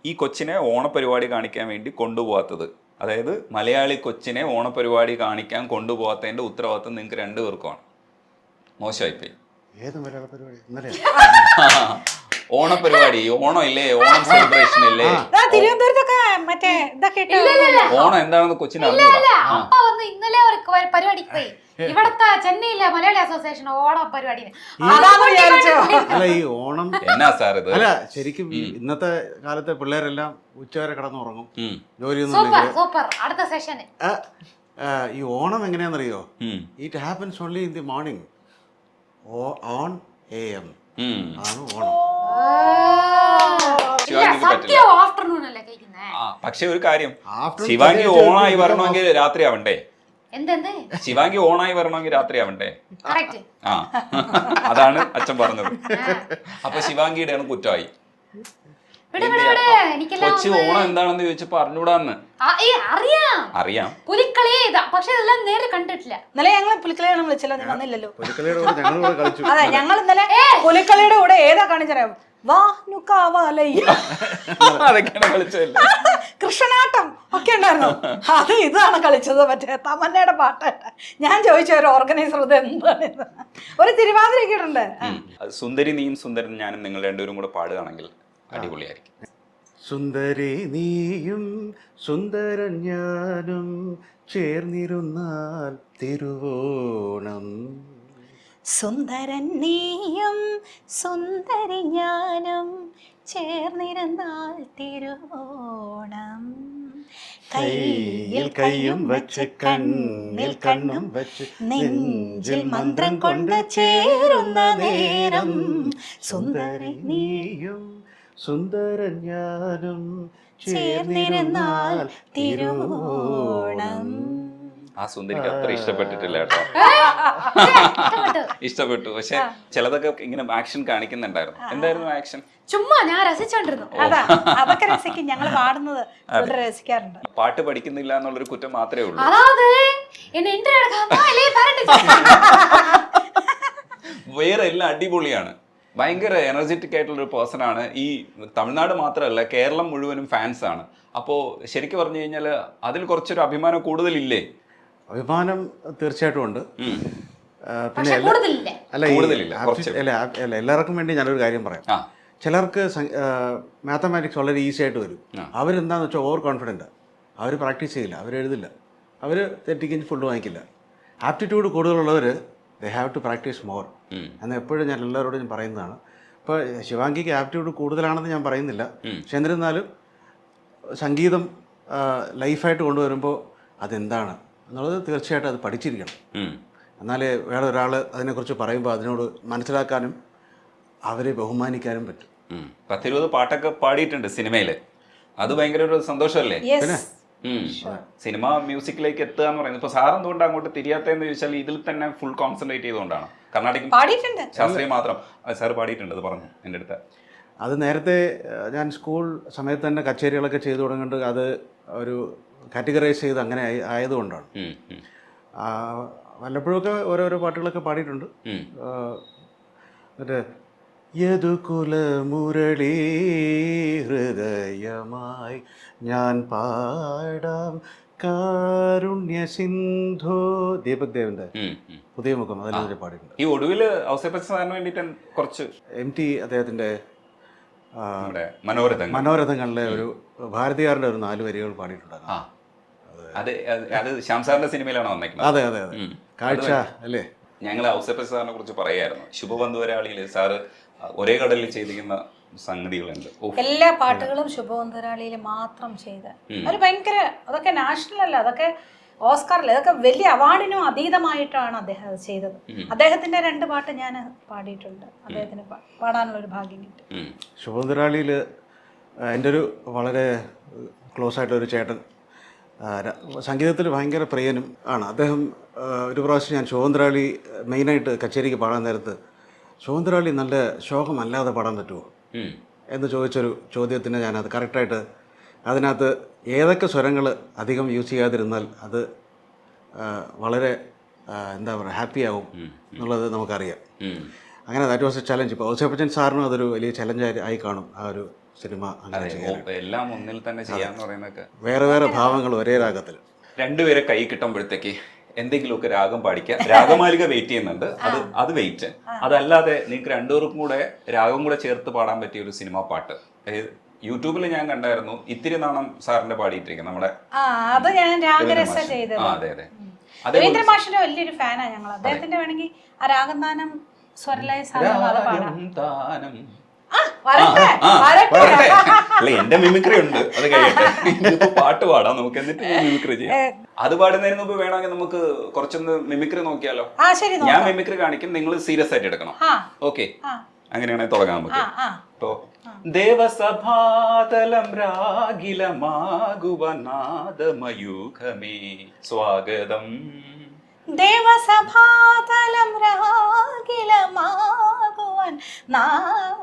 ഈ കൊച്ചിനെ ഓണപരിപാടി കാണിക്കാൻ വേണ്ടി കൊണ്ടുപോകാത്തത്, അതായത് മലയാളി കൊച്ചിനെ ഓണപരിപാടി കാണിക്കാൻ കൊണ്ടുപോകാത്തതിന്റെ ഉത്തരവാദിത്വം നിങ്ങൾക്ക് രണ്ടുപേർക്കുമാണ്. മോശമായിപ്പോയി. ഏത് മലയാള പരിപാടി? ഇന്നലെ ഓണപരിപാടി, ഓണം ഇല്ലേ, ഓണം സെലിബ്രേഷൻ ഇല്ലേ, തിരുവനന്തപുരത്തൊക്കെ മറ്റേ ഇതൊക്കെ ഓണം എന്താണെന്ന് കൊച്ചിന് അപ്പ വന്ന് ഇന്നലെ ഒരു പരിപാടിക്ക് പോയി. ഇവിടത്തെ ചെന്നൈയിലെ മലയാളി അസോസിയേഷൻ ഓണം പരിപാടി. അല്ല ഈ ഓണം എന്നാ സാർ ഇത്? അല്ല ശരിക്കും ഇന്നത്തെ കാലത്തെ പിള്ളേരെല്ലാം ഉച്ചവരെ കിടന്നുറങ്ങും, ജോലിയൊന്നും സൂപ്പർ ഇല്ലെങ്കിൽ. സൂപ്പർ. അടുത്ത സെഷന് ഈ ഓണം എങ്ങനെയാണെന്നറിയോ? It happens only in the morning on AM ആണ് ഓണം. സത്യം ആഫ്റ്റർനൂൺ അല്ലേ കഴിക്കുന്നേ? പക്ഷെ ഒരു കാര്യം, ശിവാംഗി ഓണായി വരണമെങ്കിൽ രാത്രി ആവണ്ടേ? എന്തെന്ത് ശിവാംഗി ഓണായി വരണമെങ്കിൽ രാത്രി ആവണ്ടേ? കറക്റ്റ്. ആ അതാണ് അച്ഛൻ പറഞ്ഞത്. അപ്പൊ ശിവാംഗിയുടെ ആണ് കുറ്റമായി. കൊച്ചി ഓണം എന്താണെന്ന് ചോദിച്ചപ്പോ അറിഞ്ഞൂടാന്ന്. അറിയാം പുലിക്കളി, പക്ഷെ ഇതെല്ലാം നേരെ കണ്ടിട്ടില്ല. ഇന്നലെ ഞങ്ങള് പുലിക്കളിയാണ് വിളിച്ചല്ലോ, നീ വന്നില്ലല്ലോ. കളിച്ചു. അതെ, ഞങ്ങൾ ഇന്നലെ പുലിക്കളിയുടെ കൂടെ ഏതാ കാണിച്ചറിയാം? അതൊക്കെയാണ് കളിച്ചതല്ലേ. കൃഷ്ണനാട്ടം ഒക്കെ ഉണ്ടായിരുന്നു. അത് ഇതാണ് കളിച്ചത്, മറ്റേ തമന്നയുടെ പാട്ട്. ഞാൻ ചോദിച്ച ഒരു ഓർഗനൈസർ ഇത് എന്താണിത്, ഒരു തിരുവാതിരയൊക്കെ ഉണ്ട്. സുന്ദരി നീയും സുന്ദരൻ ഞാനും നിങ്ങൾ രണ്ടുപേരും കൂടെ പാടുകയാണെങ്കിൽ അടിപൊളിയായിരിക്കും. സുന്ദരി നീയും സുന്ദരൻ ഞാനും ചേർന്നിരുന്നാൽ തിരുവോണം. സുന്ദരൻ നീയും സുന്ദരി ഞാനും ചേർന്നിരുന്നാൽ തിരുവോണം. കയ്യിൽ കയ്യും വച്ച് കണ്ണിൽ കണ്ണും വച്ച് നെഞ്ചിൽ മന്ത്രം കൊണ്ട് ചേരുന്ന നേരം. സുന്ദരി നീയും സുന്ദരൻ ഞാനും ചേർന്നിരുന്നാൽ തിരുവോണം. ആ സുന്ദരിക്ക് അത്ര ഇഷ്ടപ്പെട്ടിട്ടില്ല കേട്ടോ. ഇഷ്ടപ്പെട്ടു, പക്ഷെ ചിലതൊക്കെ ഇങ്ങനെ ആക്ഷൻ കാണിക്കുന്നുണ്ടായിരുന്നു. എന്തായിരുന്നു ആക്ഷൻ? ചുമ്മാ ഞാൻ രസിച്ചോണ്ടിരുന്നു. അതാ, അതൊക്കെ രസിക്കും. ഞങ്ങൾ പാടുന്നത് വളരെ രസിക്കാറുണ്ട്. പാട്ട് പഠിക്കുന്നില്ല എന്നുള്ളൊരു കുറ്റം മാത്രമേ ഉള്ളൂ. വേറെ എല്ലാം അടിപൊളിയാണ്. ഭയങ്കര എനർജറ്റിക് ആയിട്ടുള്ള ഒരു പേഴ്സൺ ആണ്. ഈ തമിഴ്നാട് മാത്രമല്ല, കേരളം മുഴുവനും ഫാൻസ് ആണ്. അപ്പോൾ ശരിക്കും പറഞ്ഞു കഴിഞ്ഞാൽ അതിൽ കുറച്ചൊരു അഭിമാനം കൂടുതലില്ലേ? അഭിമാനം തീർച്ചയായിട്ടും ഉണ്ട്. പിന്നെ എല്ലാവർക്കും വേണ്ടി ഞാനൊരു കാര്യം പറയാം. ചിലർക്ക് മാത്തമാറ്റിക്സ് വളരെ ഈസി ആയിട്ട് വരും. അവരെന്താണെന്ന് വെച്ചാൽ ഓവർ കോൺഫിഡൻറ്റ്. അവർ പ്രാക്ടീസ് ചെയ്യില്ല, അവരെഴുതില്ല, അവർ തെറ്റിക്കിഞ്ച് ഫുഡ് വാങ്ങിക്കില്ല. ആപ്റ്റിറ്റ്യൂഡ് കൂടുതലുള്ളവർ they have to practice more എന്ന് എപ്പോഴും ഞാൻ എല്ലാവരോടും ഞാൻ പറയുന്നതാണ്. ഇപ്പോൾ ശിവാംഗിക്ക് ആപ്റ്റിറ്റ്യൂഡ് കൂടുതലാണെന്ന് ഞാൻ പറയുന്നില്ല, പക്ഷെ എന്നിരുന്നാലും സംഗീതം ലൈഫായിട്ട് കൊണ്ടുവരുമ്പോൾ അതെന്താണ് എന്നുള്ളത് തീർച്ചയായിട്ടും അത് പഠിച്ചിരിക്കണം. എന്നാലേ വേറെ ഒരാൾ അതിനെക്കുറിച്ച് പറയുമ്പോൾ അതിനോട് മനസ്സിലാക്കാനും അവരെ ബഹുമാനിക്കാനും പറ്റും. 10-20 പാട്ടൊക്കെ പാടിയിട്ടുണ്ട് സിനിമയിൽ. അത് ഭയങ്കര ഒരു സന്തോഷമല്ലേ? പിന്നെ സിനിമ മ്യൂസിക്കിലേക്ക് എത്തുക എന്ന് പറയുന്നത്. ഇപ്പൊ സാർ എന്തുകൊണ്ട് അങ്ങോട്ട് തിരിയാത്തതെന്ന് ചോദിച്ചാൽ ഇതിൽ തന്നെ ഫുൾ കോൺസെൻട്രേറ്റ് ചെയ്തുകൊണ്ടാണ്. കർണാടക ശാസ്ത്രീയ മാത്രം സാർ പാടിയിട്ടുണ്ട്, അത് പറഞ്ഞു എൻ്റെ അടുത്ത്. അത് നേരത്തെ ഞാൻ സ്കൂൾ സമയത്ത് തന്നെ കച്ചേരികളൊക്കെ ചെയ്തു തുടങ്ങേണ്ടത് അത് ഒരു കാറ്റഗറൈസ് ചെയ്ത് അങ്ങനെ ആയതുകൊണ്ടാണ്. വല്ലപ്പോഴൊക്കെ ഓരോരോ പാട്ടുകളൊക്കെ പാടിയിട്ടുണ്ട്. മറ്റേ യദുകുല മുരളീ ഹൃദയമായി ഞാൻ പാടാം കാരുണ്യ സിന്ധോ, ദീപക് ദേവിന്റെ പുതിയ മുഖം, അതിൽ പാടിയിട്ടുണ്ട്. ഈ ഒടുവില് സാറിന് വേണ്ടിയിട്ട് കുറച്ച് MT അദ്ദേഹത്തിന്റെ മനോരഥങ്ങളിലെ ഒരു ഭാരതിയാറിന്റെ ഒരു 4 വരികൾ പാടിയിട്ടുണ്ട്. അത് ശ്യാം സാറിന്റെ സിനിമയിലാണോ വന്നേക്കുന്നത്? അതെ അതെ അതെ, കാഴ്ച അല്ലേ. ഞങ്ങൾ ഔസേപ്പച്ചൻ സാറിനെ കുറിച്ച് പറയായിരുന്നു. ശുഭബന്ധുവരാളിയിൽ സാറ് ഒരേ കടലിൽ ചെയ്തിരിക്കുന്ന സംഗതികളുണ്ട്. എല്ലാ പാട്ടുകളും ശുഭബന്ധുവരാളിയിൽ മാത്രം ചെയ്ത് ഒരു ഭയങ്കര, അതൊക്കെ നാഷണൽ അല്ല, അതൊക്കെ ഓസ്കാറില്ല, അതൊക്കെ വലിയ അവാർഡിനും അതീതമായിട്ടാണ് അദ്ദേഹം അത് ചെയ്തത്. അദ്ദേഹത്തിന്റെ 2 പാട്ട് ഞാൻ പാടിയിട്ടുണ്ട്, അദ്ദേഹത്തിന് പാടാനുള്ള ഒരു ഭാഗ്യം കിട്ടി. ശുഭബന്ധുവരാളിയിൽ എൻ്റെ ഒരു വളരെ ക്ലോസ് ആയിട്ടൊരു ചേട്ടൻ സംഗീതത്തിൽ ഭയങ്കര പ്രിയനും ആണ്. അദ്ദേഹം ഒരു പ്രാവശ്യം ഞാൻ ശുഭബന്ധുവരാളി മെയിനായിട്ട് കച്ചേരിക്ക് പാടാൻ നേരത്ത് ശുഭബന്ധുവരാളി നല്ല ശോകമല്ലാതെ പാടാൻ പറ്റുമോ എന്ന് ചോദിച്ചൊരു ചോദ്യത്തിന് ഞാനത് കറക്റ്റായിട്ട് അതിനകത്ത് ഏതൊക്കെ സ്വരങ്ങൾ അധികം യൂസ് ചെയ്യാതിരുന്നാൽ അത് വളരെ എന്താ പറയുക ഹാപ്പിയാവും എന്നുള്ളത് നമുക്കറിയാം. അങ്ങനെ ദാറ്റ് വാസ് എ ചലഞ്ച്. ഇപ്പോൾ ഔസേപ്പച്ചൻ സാറിനും അതൊരു വലിയ ചലഞ്ച് ആയി കാണും ആ ഒരു സിനിമ അതെ അങ്ങനെ ചെയ്യാൻ. എല്ലാം ഒന്നിൽ തന്നെ ചെയ്യാന്ന് പറയുന്നതൊക്കെ. വേറെ വേറെ ഭാവങ്ങൾ ഒരേ രാഗത്തിൽ. രണ്ടുപേരെ കൈ കിട്ടുമ്പോഴത്തേക്ക് എന്തെങ്കിലുമൊക്കെ രാഗം പാടിക്കുക. രാഗമാലിക വെയിറ്റ് ചെയ്യുന്നുണ്ട്, അത് വെയിറ്റ്. അതല്ലാതെ നിങ്ങൾക്ക് രണ്ടുപേർക്കും കൂടെ രാഗം കൂടെ ചേർത്ത് പാടാൻ പറ്റിയ ഒരു സിനിമ പാട്ട് യൂട്യൂബിൽ ഞാൻ കണ്ടായിരുന്നു. ഇത്തിരി നാണം സാറിന്റെ പാടിയിട്ടിരിക്കുന്നത് നമ്മുടെ. അത് ഞാൻ രാഗരസ ചെയ്തത്. അതെ അതെ. രവീന്ദ്ര മാഷിന്റെ വലിയൊരു ഫാനാണ് ഞങ്ങൾ. അദ്ദേഹത്തിന്റെ വേണമെങ്കിൽ ആ രാഗദാനം സ്വരലയ സാധനം അത് പാടാം. അല്ല എന്റെ മിമിക്രി ഉണ്ട്, അത് കഴിയട്ടെ. ഇതിപ്പോ പാട്ട് പാടാം നമുക്ക്, എന്നിട്ട് മിമിക്രി ചെയ്യാം. അത് പാടുന്നതിന് മുമ്പ് വേണമെങ്കിൽ നമുക്ക് കുറച്ചൊന്ന് മിമിക്രി നോക്കിയാലോ? ഞാൻ മിമിക്രി കാണിക്കും, നിങ്ങൾ സീരിയസ് ആയിട്ട് എടുക്കണം. ഓക്കെ, അങ്ങനെയാണെങ്കിൽ തുടങ്ങാം നമുക്ക്. ഇപ്പോ ദേവസഭാതലം രാഗിലമാകുവനാദമയൂഖമേ സ്വാഗതം. ദേവസഭാതലം രാഗിലമാകുവൻ നാദമയൂഖമേ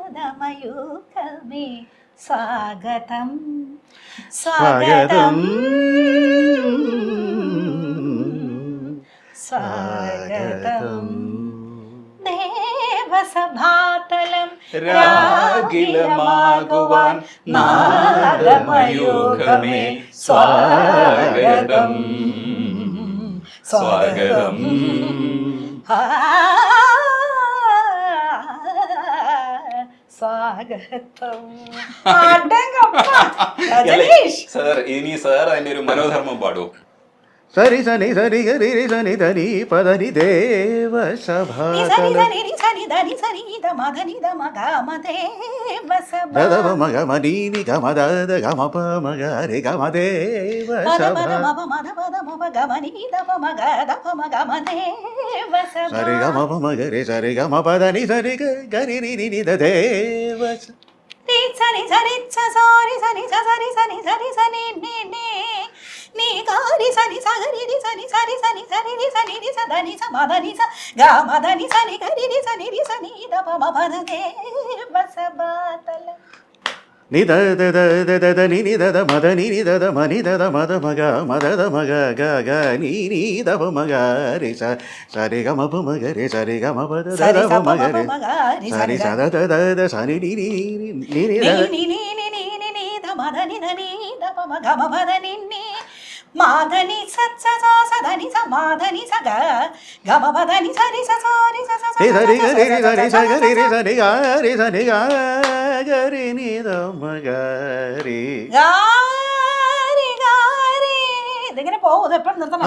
സ്വാഗതം സ്വാഗതം സ്വാഗതം. ദേവസഭാതലം രാഗിലമാകുവാൻ നാദമയൂഖമേ സ്വാഗതം സ്വാഗതം. സ്വാഗതം. സർ ഇനി സാർ അതിന്റെ ഒരു മനോധർമ്മം പാടൂ. സരി സനി സരി ഗരി സനി ധനി പദനി ദേവസഭാതലം ദദവ മഗ മദീനി ഗമ ദദ ഗമ പ മഗ രെ ഗമ സരി ഗമ പ മഗ രെ സരി ഗമ പദനി സരി ഗരി രി രി നി ദ ദേവസ സനി സനി സരി സനി സരി സനി സരി സനി നി നി നി ഗരി സനി സരി രി സനി സരി സനി സരി രി സനി രി സദനി സമദനി സ ഗമദനി സനി ഗരി രി സനി രി സനി ദ പ മ പദ ദേവസഭാതലം നി ദ ദ ദ ദ ദ നി നി ദ ദ മദ നി നി ദ ദ മനി ദ ദ മദ മഗ മദ ദ മഗ ഗ ഗ നി നി ദ പ മഗ രെ സ സരി ഗ മ പ മഗ രെ സരി ഗ മ പ ദ ദ പ മഗ രെ സരി സ ദ ദ ദ ദ സനി നി നി നി നി ദ നി നി നി നി നി നി ദ മദ നി ധ നി ദ പ മ ഗ മ പദ നി നി മാധനി സച്ച സ സധനി സ മാധനി സ ഗ ഗ മ പദ നി സരി സ സരി സ സ സ സരി ഗ രി സരി സ ഗ രി രി സരി ഗ രി സനി ഗ ഗ രി നി ദ മ ഗ രി ഗാരി ഗാരി. ഇതിങ്ങനെ പോകും, എപ്പോഴും നിർത്തണം.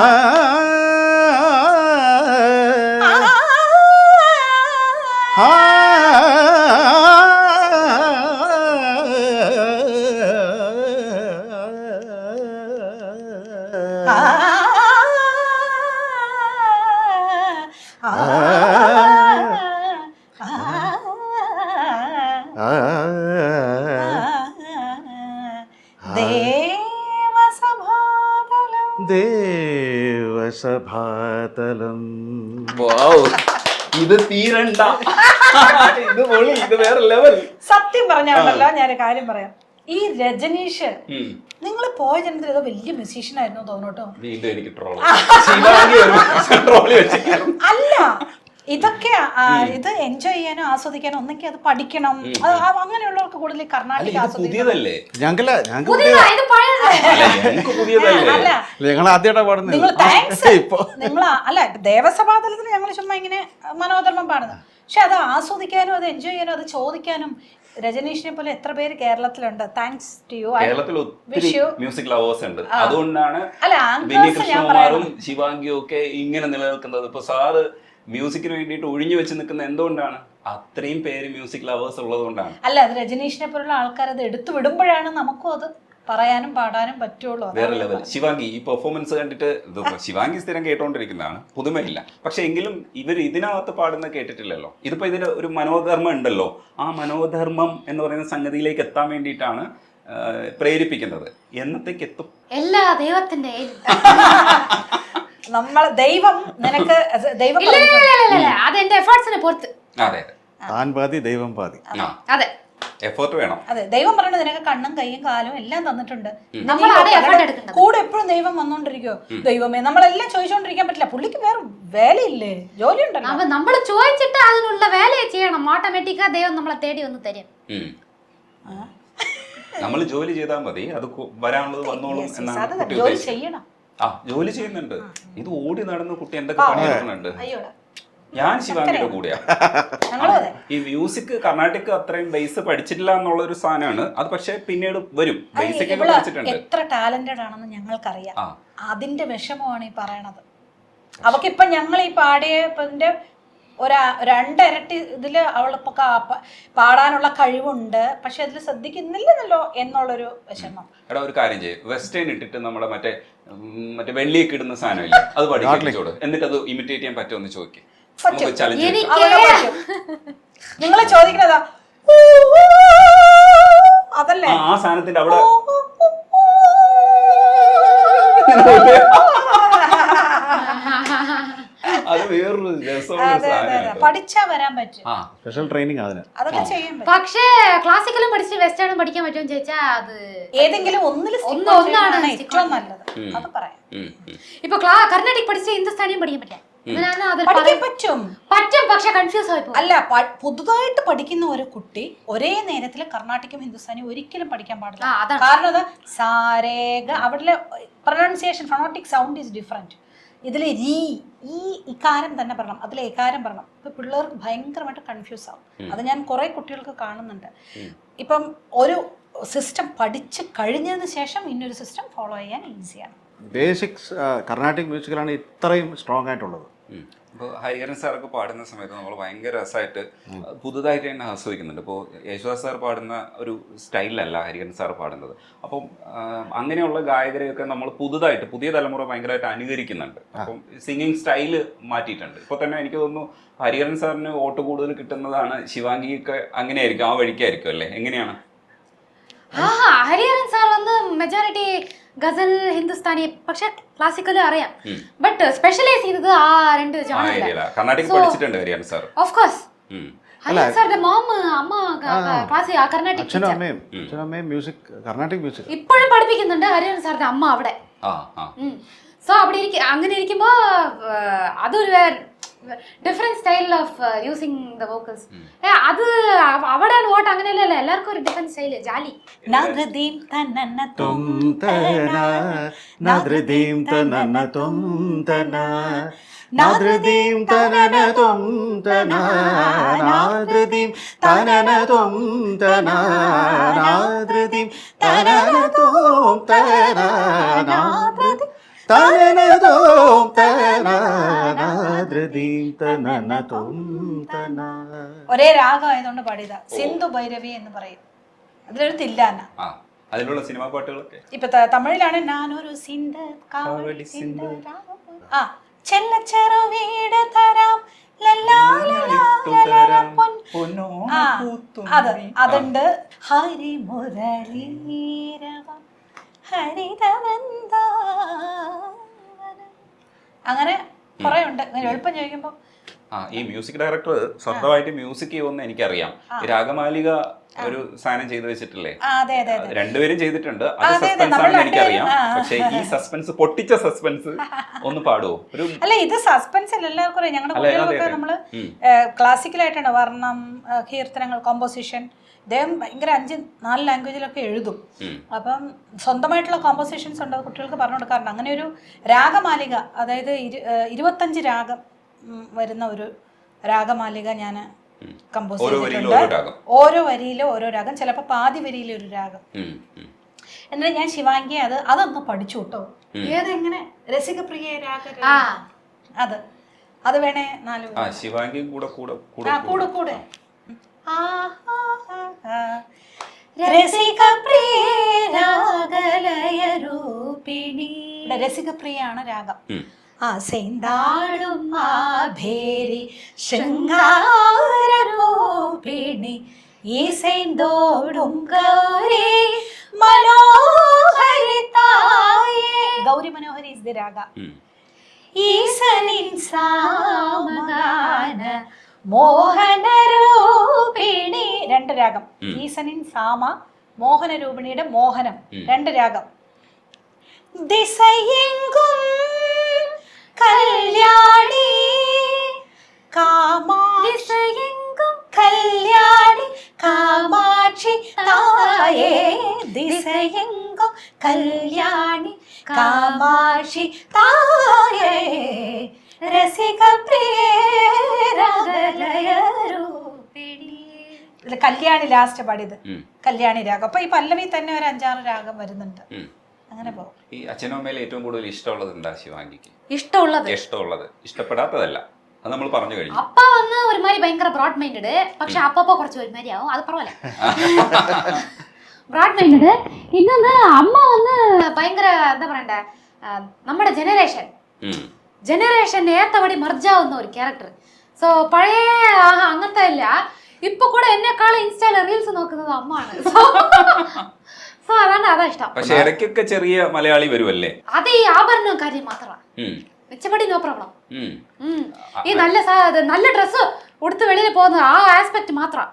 ദേവസഭാതലം. ഇത് തീരണ്ട, ഇത് പൊളി, ഇത് വേറെ ലെവൽ. സത്യം പറഞ്ഞാണല്ലോ, ഞാനൊരു കാര്യം പറയാം. ഈ രജനീഷ് നിങ്ങൾ പോയ ജനത്തിൽ ഏതോ വലിയ മ്യൂസീഷ്യൻ ആയിരുന്നു തോന്നൂട്ടോ. വീണ്ടും എനിക്ക് അല്ല, ഇതൊക്കെ ഇത് എൻജോയ് ചെയ്യാനോ ആസ്വദിക്കാനോ ഒന്നെങ്കിൽ അത് പഠിക്കണം. അങ്ങനെയുള്ളവർക്ക് കൂടുതൽ കർണാടക പുതിയതല്ലേ? ഞങ്ങൾ ആദ്യമായിട്ടാണ് പാടുന്നത്. നിങ്ങൾ അല്ല, ദേവസഭാതലത്തിൽ ഞങ്ങൾ ചുമ്മാ ഇങ്ങനെ മനോധർമ്മം പാടുന്നത്. പക്ഷെ അത് ആസ്വദിക്കാനും അത് എൻജോയ് ചെയ്യാനും അത് ചോദിക്കാനും രജനീഷിനെ പോലെ എത്ര പേര് കേരളത്തിലുണ്ട്. Thanks to you. കേരളത്തിൽ ഒത്തിരി മ്യൂസിക് ലവേഴ്സ് ഉണ്ട്. അതുകൊണ്ടാണ് വിനി കൃഷ്ണകുമാറും ശിവാംഗിയും ഒക്കെ ഇങ്ങനെ നിലനിൽക്കുന്നത്. ഇപ്പൊ സാറ് മ്യൂസിക്കിന് വേണ്ടിയിട്ട് ഒഴിഞ്ഞു വെച്ച് നിൽക്കുന്ന എന്തുകൊണ്ടാണ്? അത്രയും പേര് മ്യൂസിക് ലവേഴ്സ് ഉള്ളത് കൊണ്ടാണ്. അല്ല, അത് രജനീഷിനെ പോലുള്ള ആൾക്കാർ അത് എടുത്തു വിടുമ്പോഴാണ് നമുക്കും അത് പറയാനും പാടാനും പറ്റുള്ളൂ. വേറെ ലെവൽ. ശിവാംഗി ഈ പെർഫോമൻസ് കണ്ടിട്ട്, ശിവാംഗി സ്ഥിരം കേട്ടോണ്ടിരിക്കുന്നതാണ്, പുതുമയില്ല. പക്ഷെ എങ്കിലും ഇവർ ഇതിനകത്ത് പാടുന്ന കേട്ടിട്ടില്ലല്ലോ. ഇതിപ്പോ ഇതിന് ഒരു മനോധർമ്മം ഉണ്ടല്ലോ. ആ മനോധർമ്മം എന്ന് പറയുന്ന സംഗതിയിലേക്ക് എത്താൻ വേണ്ടിയിട്ടാണ് പ്രേരിപ്പിക്കുന്നത്. എന്നത്തേക്ക് എത്തും? എല്ലാ ദൈവത്തിന്റെ നമ്മൾ ദൈവം നിനക്ക് ദൈവം അതെന്റെ എഫേർട്സിനെ പൊറുത്ത്. അതെ, താൻ പാതി ദൈവം പാതി. അതെ, എഫേർട്ട് വേണം. അതെ, ദൈവം പറഞ്ഞത് നിനക്ക് കണ്ണും കൈയും കാലും എല്ലാം തന്നിട്ടുണ്ട്. കൂടെ എപ്പോഴും ദൈവം വന്നോണ്ടിരിക്കോ? ദൈവമേ, നമ്മളെല്ലാം ചോദിച്ചോണ്ടിരിക്കാൻ പറ്റില്ല. പുള്ളിക്ക് വേറെ വേലയില്ലേ, ജോലി ഉണ്ടല്ലോ. അപ്പൊ നമ്മൾ ചോദിച്ചിട്ട് അതിനുള്ള വേലയെ ചെയ്യണം. ഓട്ടോമാറ്റിക്കാ ദൈവം നമ്മളെ തേടി വന്ന് തരും. നമ്മൾ ജോലി ചെയ്താൽ മതി, അത് വരാനുള്ളത് വന്നോളും Yes, yes, എന്നാണ് അത് കുട്ടി ജോലി ഉദ്ദേശിച്ചത്. ചെയ്യണം. ആ ജോലി ചെയ്യുന്നുണ്ട്. ഇത് ഓടി നടന്ന് കുട്ടി എന്തൊക്കെ പണിയെടുക്കുന്നുണ്ട്. അയ്യോടാ ഞാൻ ശിവാംഗിയുടെ കൂടെയാ. ഞങ്ങളും അതെ. ഈ മ്യൂസിക് കർണാട്ടിക് അത്രയും ബേസ് പഠിച്ചിട്ടില്ല എന്നുള്ള ഒരു സാധനമാണ് അത്. പക്ഷെ പിന്നീട് വരും, ബേസിക് ഒക്കെ പഠിച്ചിട്ടുണ്ട്. എത്ര ടാലന്റഡ് ആണെന്ന് ഞങ്ങൾക്കറിയാം. ആ. അതിന്റെ വിഷമമാണ് ഈ പറയണത്. അവക്കിപ്പൊ ഞങ്ങൾ ഈ പാടിയതിന്റെ രണ്ടിരട്ടി ഇതില് അവളിപ്പോ പാടാനുള്ള കഴിവുണ്ട്, പക്ഷെ അതിൽ ശ്രദ്ധിക്കുന്നില്ലെന്നല്ലോ എന്നുള്ളൊരു വിഷമം. എടാ ഒരു കാര്യം ചെയ്യും, വെസ്റ്റേൺ ഇട്ടിട്ട് നമ്മുടെ മറ്റേ വെള്ളിയൊക്കെ ഇടുന്ന സാധനമില്ല, അത് പഠിച്ചോട്, എന്നിട്ട് അത് ഇമിറ്റേറ്റ് ചെയ്യാൻ പറ്റുമെന്ന് ചോദിക്കും. നിങ്ങൾ ചോദിക്കുന്നതാ അതല്ലേ ആ സാധനത്തിന്റെ അവിടെ അത് വേറൊരു രസമുള്ള സാധനമാണ്. പഠിച്ചാ വരാൻ പറ്റും. സ്പെഷ്യൽ ട്രെയിനിങ് അതിന് അതൊക്കെ ചെയ്യാൻ പറ്റും. പക്ഷേ ക്ലാസിക്കലും പഠിച്ച് വെസ്റ്റേണും പഠിക്കാൻ പറ്റുമെന്ന് ചോദിച്ചാൽ അത് ഏതെങ്കിലും ഒന്നാണ് ഏറ്റവും നല്ലത്. അത് പറയാം. ഇപ്പൊ കർണാടിക് പഠിച്ച് ഹിന്ദുസ്ഥാനിയും പഠിക്കാൻ പറ്റില്ല. പറ്റും പറ്റും, പക്ഷെ കൺഫ്യൂസ് ആയി പോകും. അല്ല, പുതുതായിട്ട് പഠിക്കുന്ന ഒരു കുട്ടി ഒരേ നേരത്തിൽ കർണാട്ടിക്കും ഹിന്ദുസ്ഥാനിയും ഒരിക്കലും പഠിക്കാൻ പാടില്ല. കാരണം അത് സാരേഗ അവിടെ പ്രൊനൗൺസിയേഷൻ ഫോണോട്ടിക് സൗണ്ട് ഈസ് ഡിഫറെന്റ്. ഇതിൽ ഈ ഇക്കാരം തന്നെ പറയണം, അതിലെ ഇക്കാരം പറയണം. ഇപ്പൊ പിള്ളേർക്ക് ഭയങ്കരമായിട്ട് കൺഫ്യൂസ് ആവും. അത് ഞാൻ കുറെ കുട്ടികൾക്ക് കാണുന്നുണ്ട്. ഇപ്പം ഒരു സിസ്റ്റം പഠിച്ച് കഴിഞ്ഞതിന് ശേഷം ഇന്നൊരു സിസ്റ്റം ഫോളോ ചെയ്യാൻ ഈസിയാണ്. ബേസിക്സ് കർണാട്ടിക് മ്യൂസിക്കിലാണ് ഇത്രയും സ്ട്രോങ് ആയിട്ടുള്ളത്. ഇപ്പോൾ ഹരിഹരൻ സാറൊക്കെ പാടുന്ന സമയത്ത് നമ്മൾ ഭയങ്കര രസമായിട്ട് പുതുതായിട്ട് തന്നെ ആസ്വദിക്കുന്നുണ്ട്. ഇപ്പോൾ യേശുദാസ് സാർ പാടുന്ന ഒരു സ്റ്റൈലിലല്ല ഹരിഹരൻ സാർ പാടുന്നത്. അപ്പം അങ്ങനെയുള്ള ഗായകരെയൊക്കെ നമ്മൾ പുതിയ തലമുറ ഭയങ്കരമായിട്ട് അനുകരിക്കുന്നുണ്ട്. അപ്പം സിംഗിങ് സ്റ്റൈല് മാറ്റിയിട്ടുണ്ട്. ഇപ്പോൾ തന്നെ എനിക്ക് തോന്നുന്നു ഹരിഹരൻ സാറിന് വോട്ട് കൂടുതൽ കിട്ടുന്നതാണ് ശിവാംഗിക്ക്. അങ്ങനെയായിരിക്കും, ആ വഴിക്കായിരിക്കും അല്ലേ? എങ്ങനെയാണ്? ഹരിഹരൻ സാർ വന്ന് മെജോറിറ്റി ഗസൽ ഹിന്ദുസ്ഥാനി, പക്ഷെ ക്ലാസിക്കലും അറിയാം. ബട്ട് സ്പെഷ്യലൈസ് ചെയ്തത് ആ രണ്ട് കർണാടിക് പഠിച്ചിട്ടുണ്ട് Hariharan sir. Of course Hariharan സാറിന്റെ മോം അമ്മ കർണാടിക് അച്ഛനും അമ്മയും മ്യൂസിക് കർണാട്ടിക് മ്യൂസിക് ഇപ്പോഴും പഠിപ്പിക്കുന്നുണ്ട് ഹരിഹരൻ സാറിന്റെ അമ്മ അവിടെ. സോ അവിടെ അങ്ങനെ ഇരിക്കുമ്പോ അതൊരു different style of using the vocals. അത് അവിടെ വോട്ട് അങ്ങനെയല്ലല്ലോ, എല്ലാവർക്കും ഒരു ഡിഫറെന്റ് സ്റ്റൈല്. ജാലി ഒരേ രാഗമായതുകൊണ്ട് പാടിയതാ. സിന്ധു ഭൈരവി എന്ന് പറയും. അതിലൊരു തില്ലാന. അതിലുള്ള സിനിമാ പാട്ടുകളൊക്കെ ഇപ്പൊ തമിഴിലാണ് ഞാനൊരു ചെല്ലച്ചെറു വീട് തരാം അതുണ്ട്. ഹരിമുരളീരവം ഹരിതവൃന്ദാവനം അങ്ങനെ കുറെ ഉണ്ട്. എളുപ്പം ചോദിക്കുമ്പോ ഈ മ്യൂസിക് ഡയറക്ടർ സ്വന്തമായിട്ട് മ്യൂസിക് ചെയ്യുമെന്ന് എനിക്കറിയാം. രാഗമാലിക ഒരു സാധനം ചെയ്തു വെച്ചിട്ടില്ലേ? രണ്ടുപേരും ചെയ്തിട്ടുണ്ട്. അത് സസ്പെൻസ് ആണെന്ന് എനിക്കറിയാം. പക്ഷെ ഈ സസ്പെൻസ്, പൊട്ടിച്ച സസ്പെൻസ് ഒന്ന് പാടുവോ? അല്ല, ഇത് സസ്പെൻസ് അല്ല, എല്ലാവർക്കും അറിയാം. ഞങ്ങളുടെ കുട്ടികളൊക്കെ നമ്മള് ക്ലാസിക്കലായിട്ടാണ് വർണ്ണം, കീർത്തനങ്ങൾ, കോമ്പോസിഷൻ. ഇദ്ദേഹം ഭയങ്കര 4 ലാംഗ്വേജിലൊക്കെ എഴുതും. അപ്പം സ്വന്തമായിട്ടുള്ള കോമ്പോസിഷൻസ് ഉണ്ട്, കുട്ടികൾക്ക് പറഞ്ഞു കൊടുക്കാറുണ്ട്. അങ്ങനെ ഒരു രാഗമാലിക, അതായത് 25 രാഗം വരുന്ന ഒരു രാഗമാലിക ഞാൻ കമ്പോസ് ചെയ്തിട്ടുണ്ട്. ഓരോ വരിയിലും ഓരോ രാഗം, ചിലപ്പോൾ പാതി വരിയിലെ ഒരു രാഗം. എന്നിട്ട് ഞാൻ ശിവാംഗി അതൊന്ന് പഠിച്ചു കേട്ടോ. ഏതെങ്ങനെ രസികപ്രിയ രാഗ അത് വേണേ 4 ശിവാംഗി കൂടെ രസികപ്രിയാണ് രാഗം. സെന്താളും ആഭേരി ശൃംഗാരൂപിണി ഈസൈന്തോടും ഗൗരി മനോഹരി തായേ. ഗൗരി മനോഹരി ഇസ് ദി രാഗ. ഈസനിൻ സാമഗാന മോഹനരൂപിണി 2 രാഗം. ഈസനിൻ സാമ, മോഹനരൂപിണിയുടെ മോഹനം 2 രാഗം. ദിശയെങ്കും കല്യാണി ദിശയെങ്കും കല്യാണി കാമാക്ഷി കാമാക്ഷി തായേ ദിശയെങ്കും കല്യാണി കാമാക്ഷി തായേ രസിക ഇതിൽ കല്യാണി ലാസ്റ്റ് പാടിയത് കല്യാണി രാഗം. അപ്പൊ ഈ പല്ലവി തന്നെ ഒരു 5-6 രാഗം വരുന്നുണ്ട്. അങ്ങനെ പോകും. ഈ അച്ഛനും അമ്മയിൽ ഏറ്റവും കൂടുതൽ ഇഷ്ടമുള്ളത് എന്താ ശിവാംഗിക്ക്? ഇഷ്ടമുള്ളത് ഇഷ്ടപ്പെടാത്തതല്ല, അത് നമ്മൾ പറഞ്ഞു കഴിഞ്ഞു. അപ്പ വന്ന് ഒരുമാതിരി ഭയങ്കര ബ്രോഡ് മൈൻഡഡ്, പക്ഷെ അപ്പ കുറച്ച് ഒരുമാതിരി ആവും, അത് പറവല്ല. Broad minded. ഇന്നൊന്ന് അമ്മ വന്ന് ഭയങ്കര എന്താ പറയണ്ടേ, നമ്മുടെ ജനറേഷൻ ഏത്തവടി മർജാവുന്ന ഒരു ക്യാരക്ടർ. സോ പഴയ അങ്ങനത്തെ അല്ല, ഇപ്പൊ കൂടെ എന്നെക്കാളും ഇൻസ്റ്റാല് റീൽസ് നോക്കുന്നത് അമ്മയാണ്. സോ അതാ ഇഷ്ടം. പക്ഷെ ഇടയ്ക്കൊക്കെ ചെറിയ മലയാളി വരുമല്ലേ? അത് ഈ ആഭരണം കാര്യം മാത്രമാണ്. മിച്ചപടി നോ പ്രോബ്ലം. ഈ നല്ല ഡ്രസ്സ് ഉടുത്ത് വെളിയിൽ പോകുന്നത് ആ ആസ്പെക്ട് മാത്രം,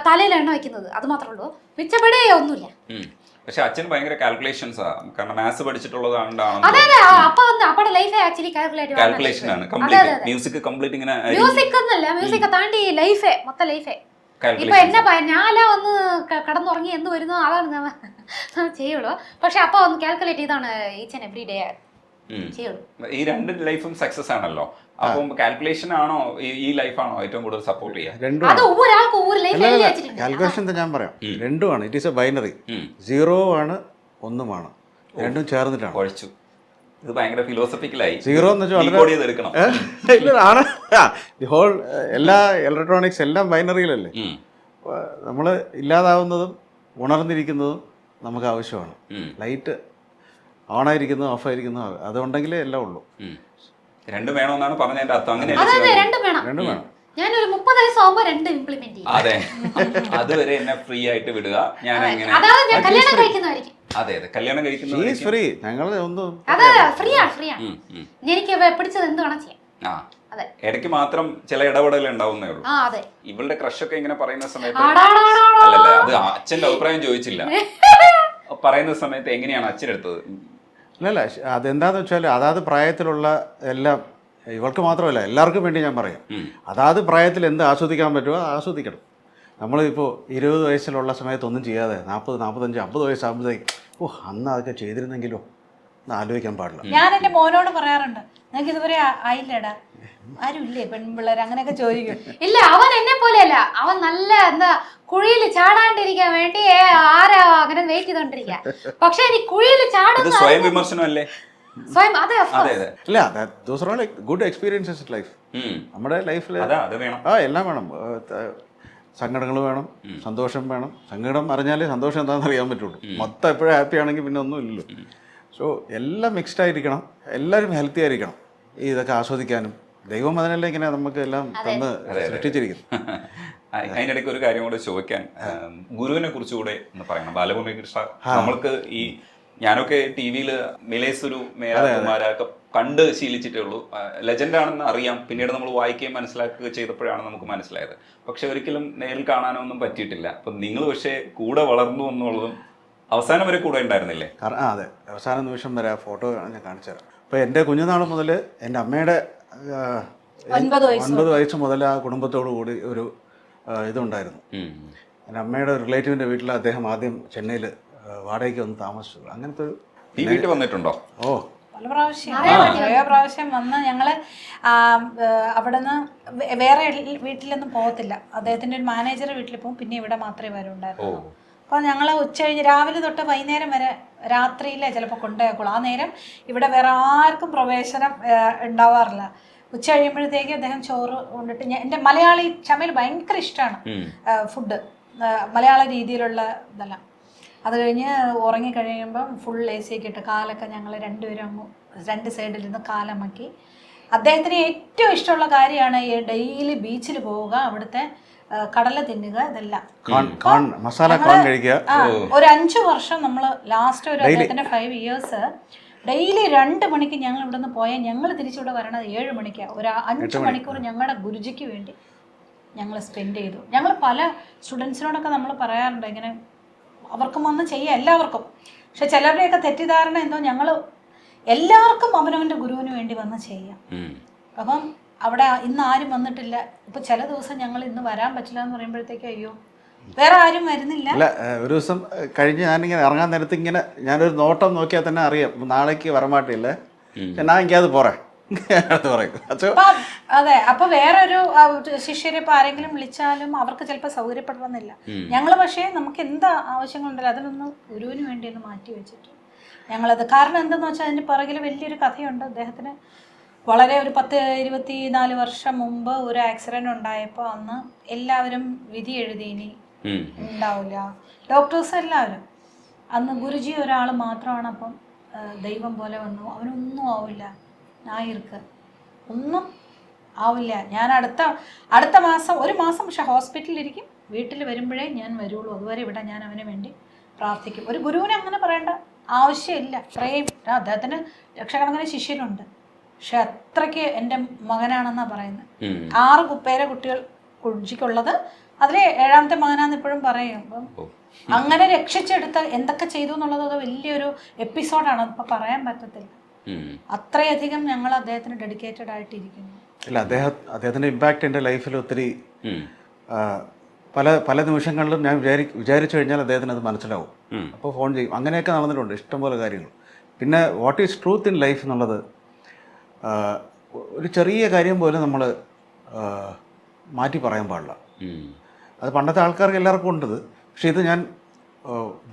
തലയിൽ എണ്ണ വെക്കുന്നത് അത് മാത്രമേ ഉള്ളൂ. മിച്ചപടി ഒന്നുമില്ല. പക്ഷെ അച്ഛൻ ഭയങ്കര കാൽക്കുലേഷൻസാ, കാരണം മാത്സ് പഠിച്ചിട്ടുള്ളതാണ്. അതെ അപ്പയുടെ ലൈഫ് ആക്ച്വലി കാൽക്കുലേഷൻ ആണ്. മ്യൂസിക് കംപ്ലീറ്റ് ഇങ്ങനെ മ്യൂസിക് ഒന്നല്ല, മ്യൂസിക് താണ്ടി ലൈഫേ മൊത്തം ലൈഫേ. ഇപ്പൊ എന്നെ ഞാനാ വന്ന് കടന്നുറങ്ങി എന്ത് വരുന്നോ അതാണ് ഞാൻ ചെയ്യുള്ളൂ. പക്ഷെ അപ്പൊ ഒന്ന് കാൽക്കുലേറ്റ് ചെയ്താണ് ഈച്ച് ആൻഡ് എവറി ഡേ ചെയ്യുള്ളൂ. ഈ രണ്ട് ലൈഫും സക്സസ് ആണല്ലോ. അപ്പം കാൽക്കുലേഷൻ ആണോ ഈ ലൈഫാണോ ഏറ്റവും കൂടുതൽ സപ്പോർട്ട് ചെയ്യുക? അത് ഒരാൾക്ക് ഒരു ലൈഫ് കാൽക്കുലേഷൻ ഞാൻ പറയാം, രണ്ടുമാണ്. It is A binary. 0 ആണ് 1 ആണ്, രണ്ടും ചേർന്നിട്ടാണ്. കുഴച്ചു. ഇത് ഭയങ്കര ഫിലോസഫിക്കലായി. 0 എന്ന് വെച്ചാൽ ഹോൾ എല്ലാ ഇലക്ട്രോണിക്സ് എല്ലാം ബൈനറിയിലല്ലേ. നമ്മൾ ഇല്ലാതാവുന്നതും ഉണർന്നിരിക്കുന്നതും നമുക്ക് ആവശ്യമാണ്. ലൈറ്റ് ഓണായിരിക്കുന്നു ഓഫായിരിക്കുന്നു അതുണ്ടെങ്കിലേ എല്ലാം ഉള്ളൂ. രണ്ടും വേണമെന്നാണ് പറഞ്ഞതിന്റെ അർത്ഥം. രണ്ടും വേണം. ഞാനൊരു 30 വയസ്സാകുമ്പോ 2 ഇംപ്ലിമെന്റ് ചെയ്യും. അതെ, അതുവരെ എന്നെ ഫ്രീ ആയിട്ട് വിടുക. ഞാൻ അങ്ങനെ കല്യാണം കഴിക്കുന്നതായിരിക്കും. അതെ കല്യാണം കഴിക്കുന്നത് ഫ്രീ. ഞങ്ങൾ ഒന്നും അതെ ഫ്രീ ആണ്. എനിക്ക് പിടിച്ചത് എന്ത് വേണം ചെയ്യാം. ഇടയ്ക്ക് മാത്രം ചില ഇടപെടൽ ഉണ്ടാവുന്നേ ഉള്ളൂ. ഇവളുടെ ക്രഷ് ഒക്കെ ഇങ്ങനെ പറയുന്ന സമയത്ത് അല്ലല്ല, അത് അച്ഛന്റെ അഭിപ്രായം ചോദിച്ചില്ല. പറയുന്ന സമയത്ത് എങ്ങനെയാണ് അച്ഛനെടുത്തത്? അല്ലല്ല, അതെന്താന്ന് വെച്ചാൽ അതാത് പ്രായത്തിലുള്ള എല്ലാം, ഇവൾക്ക് മാത്രമല്ല എല്ലാവർക്കും വേണ്ടി ഞാൻ പറയാം, അതാത് പ്രായത്തിൽ എന്ത് ആസ്വദിക്കാൻ പറ്റുമോ ആസ്വദിക്കണം. നമ്മളിപ്പോൾ 20 വയസ്സിലുള്ള സമയത്ത് ഒന്നും ചെയ്യാതെ 40, 45, 50 വയസ്സാകുമ്പോഴത്തേക്ക് അന്ന് അതൊക്കെ ചെയ്തിരുന്നെങ്കിലോ എന്ന് ആലോചിക്കാൻ പാടില്ല. ഞാൻ എൻ്റെ മോനോട് പറയാറുണ്ട്, നിങ്ങൾക്ക് ഇതുവരെ ആയില്ലടാ, ആരും ഇല്ലേ പെൺപിള്ളേർ അങ്ങനെയൊക്കെ ചോദിക്കും. ഇല്ല, അവൻ എന്നെ പോലെയല്ല. അവൻ നല്ല എന്താ കുഴിയിൽ ചാടാണ്ടിരിക്കാൻ വേണ്ടി ആരാ അങ്ങനെ വെയിറ്റ് ചെയ്തോണ്ടിരിക്കുക. പക്ഷെ എനിക്ക് കുഴിയിൽ ചാടുന്ന സ്വയം വിമർശനമല്ലേ? സ്വയം അതെ അല്ല, those are like good experiences life. നമ്മുടെ ലൈഫിൽ എല്ലാം വേണം. സങ്കടങ്ങൾ വേണം, സന്തോഷം വേണം. സങ്കടം അറിഞ്ഞാലേ സന്തോഷം എന്താണെന്ന് അറിയാൻ പറ്റുള്ളൂ. മൊത്തം എപ്പോഴും ഹാപ്പി ആണെങ്കിൽ പിന്നെ ഒന്നും ഇല്ലല്ലോ. സോ എല്ലാം മിക്സ്ഡ് ആയിരിക്കണം, എല്ലാവരും ഹെൽത്തി ആയിരിക്കണം ഇതൊക്കെ ആസ്വദിക്കാനും. ദൈവം അതിനല്ലേ ഇങ്ങനെ നമുക്ക് എല്ലാം തന്ന് സൃഷ്ടിച്ചിരിക്കുന്നു. അതിനിടയ്ക്ക് ഒരു കാര്യം കൂടെ ചോദിക്കാൻ, ഗുരുവിനെ കുറിച്ച് കൂടെ ഒന്ന് പറയണം. ബാലഭൂമി കൃഷ്ണ, നമ്മൾക്ക് ഈ ഞാനൊക്കെ ടി വിയിൽ മിലേസുരു മേരാകുമാരൊക്കെ കണ്ട് ശീലിച്ചിട്ടേ ഉള്ളൂ. ലെജൻഡാണെന്ന് അറിയാം, പിന്നീട് നമ്മൾ വായിക്കുകയും മനസ്സിലാക്കുകയും ചെയ്തപ്പോഴാണ് നമുക്ക് മനസ്സിലായത്. പക്ഷെ ഒരിക്കലും നേരിൽ കാണാനോ ഒന്നും പറ്റിയിട്ടില്ല. അപ്പം നിങ്ങൾ പക്ഷേ കൂടെ വളർന്നു എന്നുള്ളതും അവസാനം വരെ കൂടെ ഉണ്ടായിരുന്നില്ലേ? അതെ, അവസാന നിമിഷം വരെ. ആ ഫോട്ടോ ഞാൻ കാണിച്ചു തരാം. അപ്പോൾ എൻ്റെ കുഞ്ഞുനാൾ മുതൽ എൻ്റെ അമ്മയുടെ 9 വയസ്സ് മുതൽ ആ കുടുംബത്തോടു കൂടി ഒരു ഇതുണ്ടായിരുന്നു. എൻ്റെ അമ്മയുടെ റിലേറ്റീവിൻ്റെ വീട്ടിൽ അദ്ദേഹം ആദ്യം ചെന്നൈയിൽ വാടകയ്ക്ക് വന്ന് താമസിച്ചു. അങ്ങനത്തെ ഒരു വീട്ടിൽ വന്നിട്ടുണ്ടോ? പല പ്രാവശ്യം വന്ന് ഞങ്ങള് അവിടെ നിന്ന് വേറെ വീട്ടിലൊന്നും പോകത്തില്ല. അദ്ദേഹത്തിൻ്റെ ഒരു മാനേജറെ വീട്ടിൽ പോകും, പിന്നെ ഇവിടെ മാത്രമേ വരുണ്ടായിരുന്നു. അപ്പോൾ ഞങ്ങൾ ഉച്ചകഴിഞ്ഞ് രാവിലെ തൊട്ട് വൈകുന്നേരം വരെ രാത്രിയിലെ ചിലപ്പോൾ കൊണ്ടുപോയക്കുള്ളൂ. ആ നേരം ഇവിടെ വേറെ ആർക്കും പ്രവേശനം ഉണ്ടാവാറില്ല. ഉച്ച കഴിയുമ്പോഴത്തേക്ക് അദ്ദേഹം ചോറ് കൊണ്ടിട്ട് എൻ്റെ മലയാളി ചമയിൽ ഭയങ്കര ഇഷ്ടമാണ് ഫുഡ്, മലയാള രീതിയിലുള്ള ഇതെല്ലാം. അത് കഴിഞ്ഞ് ഉറങ്ങിക്കഴിയുമ്പം ഫുൾ AC ഒക്കെ ഇട്ട് കാലൊക്കെ ഞങ്ങൾ രണ്ടുപേരും അങ്ങ് 2 സൈഡിൽ നിന്ന് കാലമക്കി. അദ്ദേഹത്തിന് ഏറ്റവും ഇഷ്ടമുള്ള കാര്യമാണ് ഈ ഡെയിലി ബീച്ചിൽ പോവുക, അവിടുത്തെ കടല തിന്നുക, ഇതെല്ലാം. ഒരു 5 വർഷം നമ്മൾ ലാസ്റ്റ് ഒരു അദ്ദേഹത്തിൻ്റെ 5 ഇയേഴ്സ് ഡെയിലി 2 മണിക്ക് ഞങ്ങൾ ഇവിടെ നിന്ന് പോയാൽ ഞങ്ങൾ തിരിച്ചിവിടെ വരണത് 7 മണിക്കാണ്. ഒരു 5 മണിക്കൂർ ഞങ്ങളുടെ ഗുരുജിക്ക് വേണ്ടി ഞങ്ങൾ സ്പെൻഡ് ചെയ്തു. ഞങ്ങൾ പല സ്റ്റുഡൻസിനോടൊക്കെ നമ്മൾ പറയാറുണ്ട് ഇങ്ങനെ അവർക്കും വന്ന് ചെയ്യാം എല്ലാവർക്കും. പക്ഷെ ചിലരുടെയൊക്കെ തെറ്റിദ്ധാരണ എന്തോ ഞങ്ങൾ എല്ലാവർക്കും അവനവൻ്റെ ഗുരുവിന് വേണ്ടി വന്ന് ചെയ്യാം. അപ്പം അവിടെ ഇന്ന് ആരും വന്നിട്ടില്ല. ഇപ്പം ചില ദിവസം ഞങ്ങൾ ഇന്ന് വരാൻ പറ്റില്ല എന്ന് പറയുമ്പോഴത്തേക്കും അയ്യോ വേറെ ആരും വരുന്നില്ല. അല്ല ഒരു ദിവസം കഴിഞ്ഞ് ഞാനിങ്ങനെ ഇറങ്ങാൻ നേരത്ത് ഇങ്ങനെ ഞാനൊരു നോട്ടം നോക്കിയാൽ തന്നെ അറിയാം നാളേക്ക് വരമാട്ടില്ലേ ഞാൻ എനിക്കത് പോറേ അത് പറയും. അതെ, അപ്പൊ വേറൊരു ശിഷ്യരെ ഇപ്പൊ ആരെങ്കിലും വിളിച്ചാലും അവർക്ക് ചിലപ്പോൾ സൗകര്യപ്പെടണമെന്നില്ല. ഞങ്ങൾ പക്ഷേ നമുക്ക് എന്ത് ആവശ്യങ്ങളുണ്ടല്ലോ അതിനൊന്ന് ഗുരുവിന് വേണ്ടി ഒന്ന് മാറ്റി വെച്ചിട്ട് ഞങ്ങളത്, കാരണം എന്തെന്ന് വെച്ചാൽ അതിന്റെ പിറകിൽ വലിയൊരു കഥയുണ്ട്. അദ്ദേഹത്തിന് വളരെ ഒരു 10-24 വർഷം മുമ്പ് ഒരു ആക്സിഡന്റ് ഉണ്ടായപ്പോൾ അന്ന് എല്ലാവരും വിധി എഴുതി ഇനി ഉണ്ടാവില്ല, ഡോക്ടേഴ്സ് എല്ലാവരും. അന്ന് ഗുരുജി ഒരാൾ മാത്രമാണ് അപ്പം ദൈവം പോലെ വന്നു. അവനൊന്നും ആവില്ല, ഞായർക്ക് ഒന്നും ആവില്ല. ഞാൻ അടുത്ത മാസം 1 മാസം പക്ഷെ ഹോസ്പിറ്റലിൽ ഇരിക്കും, വീട്ടിൽ വരുമ്പോഴേ ഞാൻ വരുള്ളൂ. അതുവരെ ഇവിടെ ഞാൻ അവന് വേണ്ടി പ്രാർത്ഥിക്കും. ഒരു ഗുരുവിനെ അങ്ങനെ പറയേണ്ട ആവശ്യമില്ല. അത്രയും അദ്ദേഹത്തിന് ലക്ഷക്കണക്കിന് ശിഷ്യരുണ്ട്, പക്ഷെ അത്രയ്ക്ക് എൻ്റെ മകനാണെന്നാണ് പറയുന്നത്. 6 പേരെ കുട്ടികൾ കുഞ്ചിക്കുള്ളത്, അതിൽ 7ാമത്തെ മകനാന്ന് ഇപ്പോഴും പറയും. അപ്പം അങ്ങനെ രക്ഷിച്ചെടുത്ത എന്തൊക്കെ ചെയ്തു എന്നുള്ളത് അത് വലിയൊരു എപ്പിസോഡാണ്, അതിപ്പോൾ പറയാൻ പറ്റത്തില്ല. അത്രയധികം ഞങ്ങൾ അദ്ദേഹത്തിന് ഡെഡിക്കേറ്റഡ് ആയിട്ടിരിക്കുന്നു. ഇല്ല, അദ്ദേഹത്തിൻ്റെ ഇമ്പാക്റ്റ് എൻ്റെ ലൈഫിൽ ഒത്തിരി പല നിമിഷങ്ങളിലും ഞാൻ വിചാരിച്ചു കഴിഞ്ഞാൽ അദ്ദേഹത്തിന് അത് മനസ്സിലാവും. അപ്പോൾ ഫോൺ ചെയ്യും. അങ്ങനെയൊക്കെ നടന്നിട്ടുണ്ട് ഇഷ്ടംപോലെ കാര്യങ്ങൾ. പിന്നെ what is truth in life എന്നുള്ളത് ഒരു ചെറിയ കാര്യം പോലും നമ്മൾ മാറ്റി പറയാൻ പാടില്ല. അത് പണ്ടത്തെ ആൾക്കാർക്ക് എല്ലാവർക്കും ഉണ്ടത്, പക്ഷെ ഇത് ഞാൻ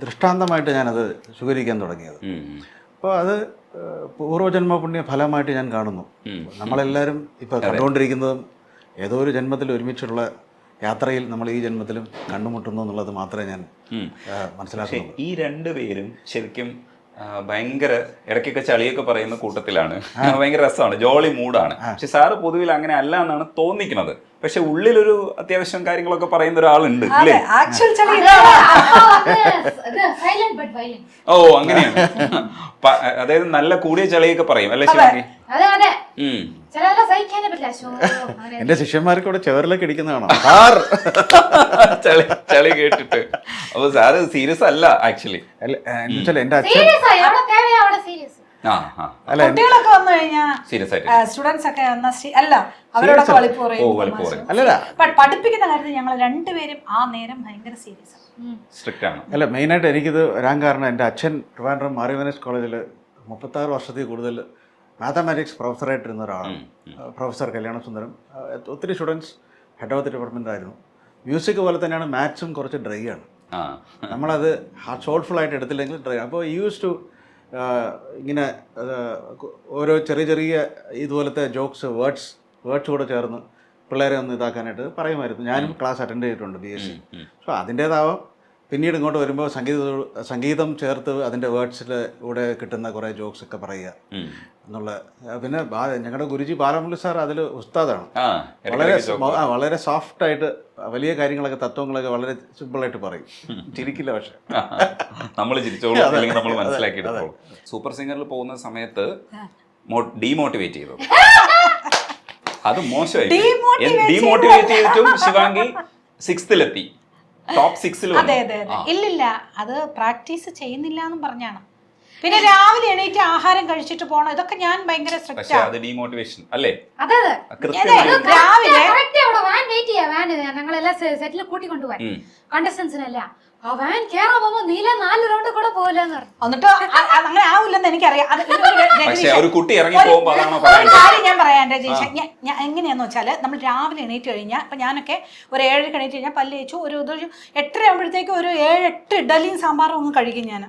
ദൃഷ്ടാന്തമായിട്ട് ഞാനത് സ്വീകരിക്കാൻ തുടങ്ങിയത്. അപ്പോൾ അത് പൂർവ്വജന്മ പുണ്യ ഫലമായിട്ട് ഞാൻ കാണുന്നു. നമ്മളെല്ലാവരും ഇപ്പോൾ കണ്ടുകൊണ്ടിരിക്കുന്നതും ഏതോ ഒരു ജന്മത്തിൽ ഒരുമിച്ചുള്ള യാത്രയിൽ നമ്മൾ ഈ ജന്മത്തിലും കണ്ടുമുട്ടുന്നു എന്നുള്ളത് മാത്രമേ ഞാൻ മനസ്സിലാക്കുന്നു. ഈ 2 പേരും ശരിക്കും ഭയങ്കര ഇടയ്ക്കൊക്കെ ചളിയൊക്കെ പറയുന്ന കൂട്ടത്തിലാണ്. ഭയങ്കര രസമാണ്, ജോളി മൂഡാണ്. പക്ഷെ സാറ് പൊതുവിൽ അങ്ങനെ അല്ല എന്നാണ് തോന്നിക്കുന്നത്. പക്ഷെ ഉള്ളിലൊരു അത്യാവശ്യം കാര്യങ്ങളൊക്കെ പറയുന്ന ഒരാളുണ്ട് അല്ലേ? ഓ അങ്ങനെയാണ്. അതായത് നല്ല കൂടിയ ചളിയൊക്കെ പറയും അല്ലേ ശിവാനി? എന്റെ ശിഷ്യന്മാർക്ക് ഇവിടെ ചെവറിലൊക്കെ ഇടിക്കുന്നതാണോ ചളി കേട്ടിട്ട്? അപ്പൊ സാറ് സീരിയസ് അല്ല ആക്ച്വലി. എന്റെ അച്ഛൻ കുട്ടികളൊക്കെ വന്നു കഴിഞ്ഞാൽ സ്റ്റുഡൻസ് ഒക്കെ അല്ല അവരോടൊക്കെ വളിപ്പ് പറയും. പഠിപ്പിക്കുന്ന കാര്യത്തിൽ ഞങ്ങൾ 2 പേരും ആ നേരം ഭയങ്കര സീരിയസ് ആണ്. അല്ല, മെയിനായിട്ട് എനിക്കിത് വരാൻ കാരണം എൻ്റെ അച്ഛൻ ട്രിവാൻഡ്രം മാറിവനസ് കോളേജിൽ 36 വർഷത്തിൽ കൂടുതൽ മാത്തമാറ്റിക്സ് പ്രൊഫസറായിട്ടിരുന്ന ഒരാളാണ്. പ്രൊഫസർ കല്യാണസുന്ദരം. ഒത്തിരി students head of the department ആയിരുന്നു. മ്യൂസിക് പോലെ തന്നെയാണ് മാത്സും കുറച്ച് ഡ്രൈ ആണ്. നമ്മളത് സോൾഫുൾ ആയിട്ട് എടുത്തില്ലെങ്കിൽ ഡ്രൈ. അപ്പോൾ യൂസ് ടു ഇങ്ങനെ ഓരോ ചെറിയ ഇതുപോലത്തെ ജോക്സ് വേർഡ്സ് കൂടെ ചേർന്ന് പിള്ളേരെ ഒന്ന് ഇതാക്കാനായിട്ട് പറയുമായിരുന്നു. ഞാനും ക്ലാസ് അറ്റൻഡ് ചെയ്തിട്ടുണ്ട് BSc. സോ അതിൻ്റേതാവാം പിന്നീട് ഇങ്ങോട്ട് വരുമ്പോൾ സംഗീതം ചേർത്ത് അതിൻ്റെ വേർഡ്സിൽ കൂടെ കിട്ടുന്ന കുറേ ജോക്സ് ഒക്കെ പറയുക എന്നുള്ള. പിന്നെ ഞങ്ങളുടെ ഗുരുജി ബാലമുരളി സാർ അതിൽ ഉസ്താദാണ്. വളരെ സോഫ്റ്റായിട്ട് വലിയ കാര്യങ്ങളൊക്കെ തത്വങ്ങളൊക്കെ വളരെ സിമ്പിളായിട്ട് പറയും. ചിരിക്കില്ല, പക്ഷെ നമ്മൾ ചിരിച്ചോളൂ, അല്ലെങ്കിൽ നമ്മൾ മനസ്സിലാക്കിയെടുത്തോളൂ. സൂപ്പർ സിംഗറിൽ പോകുന്ന സമയത്ത് ഡീമോട്ടിവേറ്റ് ചെയ്തു. അത് മോശമായി. ഡീമോട്ടിവേറ്റ് ചെയ്തിട്ടും ശിവാംഗി 6th ടോപ്പ് 6 അതെ. ഇല്ലില്ല, അത് പ്രാക്ടീസ് ചെയ്യുന്നില്ല എന്നും പറഞ്ഞാണ്. പിന്നെ രാവിലെ എണീറ്റ് ആഹാരം കഴിച്ചിട്ട് പോകണം, ഇതൊക്കെ ഞാൻ ഭയങ്കര ഡീമോട്ടിവേഷൻ അല്ലേ? രാവിലെ ഞങ്ങളെല്ലാം സെറ്റിൽ കൂട്ടിക്കൊണ്ടുപോകാൻ കണ്ടസ്റ്റൻസിനല്ല ആ വാൻ കേറാൻ പോകുമ്പോ നീല 4 റൗണ്ട് കൂടെ പോകില്ലെന്ന് പറഞ്ഞു. എന്നിട്ട് അങ്ങനെ ആവില്ലെന്ന് എനിക്കറിയാം. കാര്യം ഞാൻ പറയാം രജീഷ, ഞാൻ എങ്ങനെയാന്ന് വെച്ചാല് നമ്മൾ രാവിലെ എണീറ്റ് കഴിഞ്ഞാൽ ഇപ്പൊ ഞാനൊക്കെ ഒരു 7 എണീറ്റ് കഴിഞ്ഞാൽ പല്ല് തേച്ചു ഒരു 8:30 ആകുമ്പോഴത്തേക്ക് ഒരു 7-8 ഇഡലിയും സാമ്പാറും ഒന്നും കഴിക്കും ഞാൻ.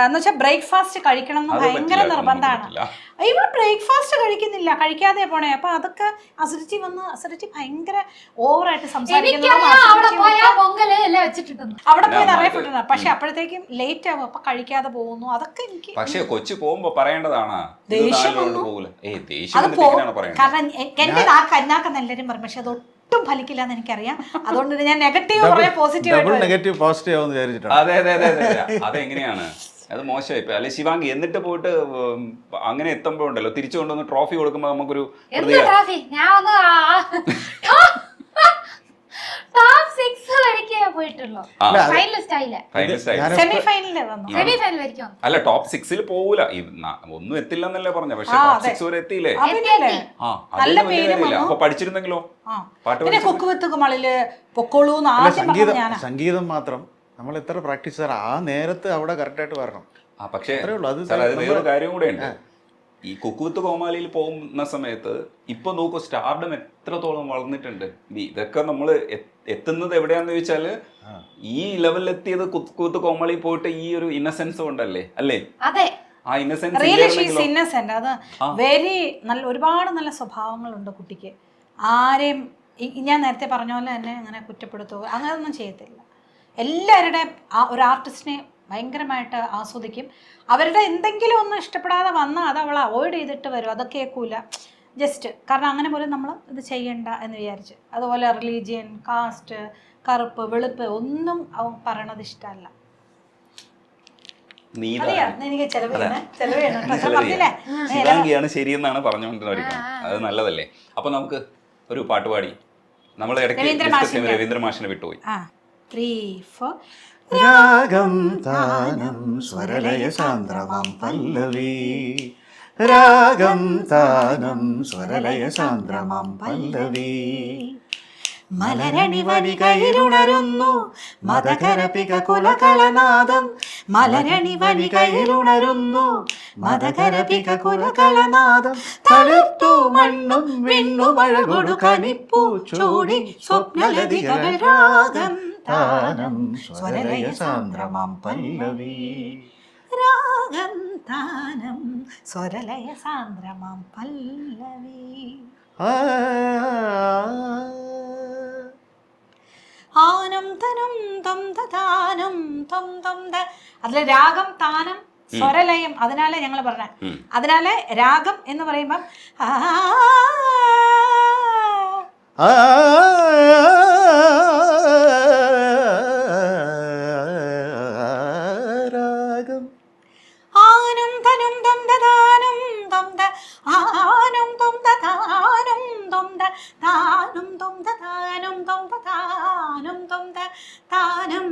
എന്ന് വെച്ചാൽ ബ്രേക്ക്ഫാസ്റ്റ് കഴിക്കണം എന്ന് ഭയങ്കര നിർബന്ധമാണ്. ഇവിടെ ബ്രേക്ക്ഫാസ്റ്റ് കഴിക്കുന്നില്ല, കഴിക്കാതെ പോണേ. അപ്പൊ അതൊക്കെ അസിഡിറ്റി ഭയങ്കര ഓവറായിട്ട് സംസാരിക്കുന്നത്. അവിടെ പോയി നിറയെ ഫുഡ്, പക്ഷെ അപ്പോഴത്തേക്കും ലേറ്റ് ആവും, അപ്പൊ കഴിക്കാതെ പോകുന്നു. അതൊക്കെ എനിക്ക് പക്ഷെ കൊച്ചു പോകുമ്പോ പറയേണ്ടതാണ്. കാരണം എന്റെ കന്നാക്കെന്ന് എല്ലാരും പറയും, പക്ഷെ അത് ഒട്ടും ഫലിക്കില്ല എന്ന് എനിക്കറിയാം. അതുകൊണ്ട് ഞാൻ നെഗറ്റീവ് പറയാം, പോസിറ്റീവ് അതെങ്ങനെയാണ്? അത് മോശമായി. അല്ലെ ശിവാംഗി, എന്നിട്ട് പോയിട്ട് അങ്ങനെ എത്തുമ്പോഴുണ്ടല്ലോ തിരിച്ചു കൊണ്ടുവന്ന് ട്രോഫി കൊടുക്കുമ്പോ നമുക്കൊരു ടോപ്പ് 6 വരയ്ക്ക് പോയിട്ടുള്ളൂ. ആ. ഫൈനലിസ്റ്റ് ആയില്ല. ഫൈനലിസ്റ്റ് ആയി. സെമി ഫൈനലിൽ വന്നു. സെമി ഫൈനൽ വരിക്കും. അല്ല ടോപ്പ് 6 പോകൂല, ഒന്നും എത്തില്ല എന്നല്ലേ പറഞ്ഞ, പക്ഷെ ടോപ്പ് 6 വരെ എത്തിയില്ലേ? ആ നല്ല അതിന് വലിയ പേര് കാര്യമില്ല. വന്നു. അപ്പൊ പഠിച്ചിരുന്നെങ്കിലോ? പാട്ട് പിന്നെ പഠിച്ചിരുന്നെ- കുക്കുവിത്ത് കുമളില് പൊക്കോളൂന്ന് അല്ല, ആദ്യം പറഞ്ഞത് ഞാനാ. സംഗീതം മാത്രം നമ്മൾ എത്ര പ്രാക്ടീസ് ചെയ്താൽ ആ നേരത്ത് അവിടെ കറക്റ്റായിട്ട് വരണം. പക്ഷേ അത്രേ ഉള്ളൂ. അത് സാർ, അത് വേറൊരു കാര്യം കൂടെ ഉണ്ട്. ഈ കുക്കുവിത്ത് കോമാളിയിൽ പോകുന്ന സമയത്ത് ഇപ്പൊ നോക്കൂ, സ്റ്റാർഡം എത്രത്തോളം വളർന്നിട്ടുണ്ട്. ഇതൊക്കെ നമ്മൾ എത്തുന്നത് എവിടെയാന്ന് ചോദിച്ചാല് ഈ ലെവലിൽ എത്തിയത് കുക്കുവിത്ത് കോമാളിയിൽ പോയിട്ട് ഈ ഒരു ഇന്നസെൻസ് കൊണ്ടല്ലേ, അല്ലേ? അതെ, ആ ഇന്നസെൻസ് റിയലി ഷീസ് ഇന്നസെന്റ്. അത് വെരി നല്ല, ഒരുപാട് നല്ല സ്വഭാവങ്ങളുണ്ട് കുട്ടിക്ക്. ആരെയും ഞാൻ നേരത്തെ പറഞ്ഞ പോലെ തന്നെ അങ്ങനെ കുറ്റപ്പെടുത്തുക അങ്ങനെയൊന്നും ചെയ്യത്തില്ല. എല്ലാവരുടെയും ഒരു ആർട്ടിസ്റ്റിനെ ഭയങ്കരമായിട്ട് ആസ്വദിക്കും. അവരുടെ എന്തെങ്കിലും ഒന്നും ഇഷ്ടപ്പെടാതെ വന്നാൽ അത് അവൾ അവോയ്ഡ് ചെയ്തിട്ട് വരും. അത് കേൾക്കൂല, ജസ്റ്റ് കാരണം അങ്ങനെ പോലും നമ്മൾ ഇത് ചെയ്യണ്ട എന്ന് വിചാരിച്ച്. അതുപോലെ റിലീജിയൻ, കാസ്റ്റ്, കറുപ്പ് വെളുപ്പ് ഒന്നും അവൻ പറയണത് ഇഷ്ടമല്ല. എനിക്ക് ശിവാംഗിയാണ് ശരിയെന്നാണ് പറഞ്ഞുകൊണ്ടിരിക്കുന്നത്. അത് നല്ലതല്ലേ? അപ്പൊ നമുക്ക് ഒരു പാട്ട് പാടി. നമ്മൾ ഇടയ്ക്ക് രവീന്ദ്ര മാഷിനെ വിട്ടുപോയി. 3, 4 രാഗം താനം സ്വരലയ സാന്ദ്രമാം പല്ലവി, രാഗം താനം സ്വരലയ സാന്ദ്രമാം പല്ലവി, മലരണി വനികയിലുണരുന്നു മദകരപിക കുലകളനാദം, മലരണി വനികയിലുണരുന്നു മദകരപിക കുലകളനാദം, തളിർത്തു മണ്ണും വിണ്ണും അഴകൊടു കനിപ്പൂ ചൂടി സ്വപ്നലതികൾ, രാഗം താനം സ്വരലയ സാന്ദ്രമാം പല്ലവി, രാഗം താനം സ്വരലയ സാന്ദ്രമാം പല്ലവി. ആനം തനം തം താനം തം തം ത. അതിലെ രാഗം താനം സ്വരലയം, അതിനാലെ ഞങ്ങൾ പറഞ്ഞ, അതിനാലെ രാഗം എന്ന് പറയുമ്പം രാഗം ആനം തനം തം താനം തം ത, ആനം തം താനം തം ത, താനം തം താനം തം താനം തം താനം.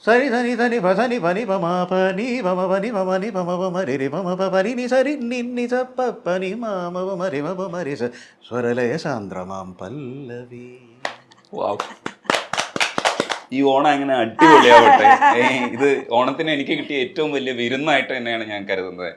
സരി ധനി ധനി പനി പനി പമ പനി പമ പനി പമ നി പമ പമരി രി പമ പരി നി സരി നി സ പനി മാമ പമരി മ പമരി സ സ്വരലയ സാന്ദ്രമാം പല്ലവി. ഈ ഓണം അങ്ങനെ അടിപൊളിയാവട്ടെ. ഇത് ഓണത്തിന് എനിക്ക് കിട്ടിയ ഏറ്റവും വലിയ വിരുന്നായിട്ട് തന്നെയാണ് ഞാൻ കരുതുന്നത്.